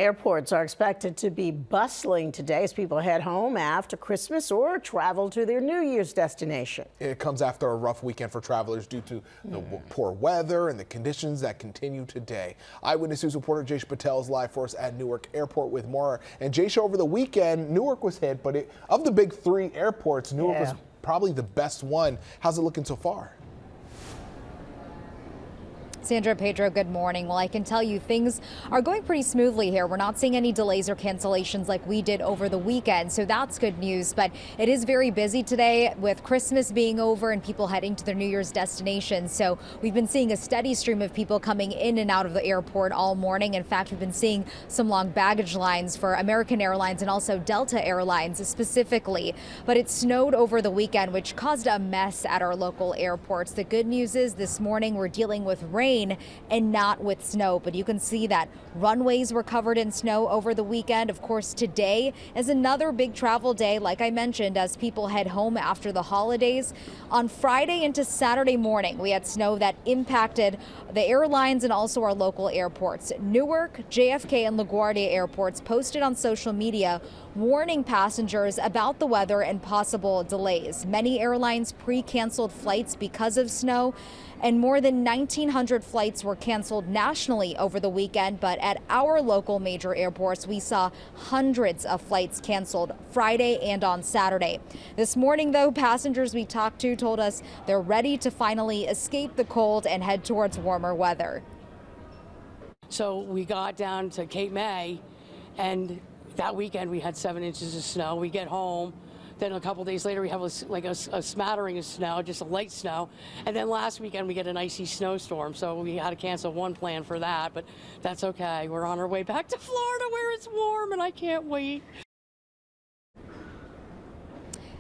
Airports are expected to be bustling today as people head home after Christmas or travel to their New Year's destination. It comes after a rough weekend for travelers due to the poor weather and the conditions that continue today. Eyewitness News reporter Jaysha Patel is live for us at Newark Airport with more. And Jaysha, over the weekend, Newark was hit, but of the big three airports, Newark was probably the best one. How's it looking so far? Sandra, Pedro, good morning. Well, I can tell you things are going pretty smoothly here. We're not seeing any delays or cancellations like we did over the weekend, so that's good news. But it is very busy today with Christmas being over and people heading to their New Year's destinations. So we've been seeing a steady stream of people coming in and out of the airport all morning. In fact, we've been seeing some long baggage lines for American Airlines and also Delta Airlines specifically. But it snowed over the weekend, which caused a mess at our local airports. The good news is this morning we're dealing with rain and not with snow, but you can see that runways were covered in snow over the weekend. Of course, today is another big travel day, like I mentioned, as people head home after the holidays. On Friday into Saturday morning, we had snow that impacted the airlines and also our local airports. Newark, JFK, and LaGuardia airports posted on social media warning passengers about the weather and possible delays. Many airlines pre-canceled flights because of snow, and more than 1,900 flights were canceled nationally over the weekend. But at our local major airports, we saw hundreds of flights canceled Friday and on Saturday. This morning, though, passengers we talked to told us they're ready to finally escape the cold and head towards warmer weather. So we got down to Cape May, and that weekend we had 7 inches of snow. We get home. Then a couple days later, we have a smattering of snow, just a light snow. And then last weekend, we get an icy snowstorm. So we had to cancel one plan for that, but that's okay. We're on our way back to Florida where it's warm, and I can't wait.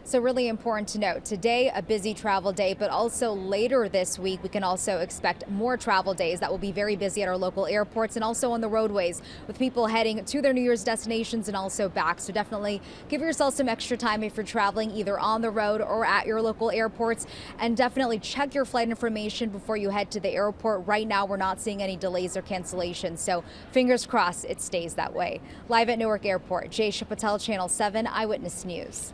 So really important to note, today a busy travel day, but also later this week we can also expect more travel days that will be very busy at our local airports and also on the roadways with people heading to their New Year's destinations and also back. So definitely give yourself some extra time if you're traveling either on the road or at your local airports, and definitely check your flight information before you head to the airport. Right now we're not seeing any delays or cancellations, so fingers crossed it stays that way. Live at Newark Airport, Jaysha Patel, Channel 7 Eyewitness News.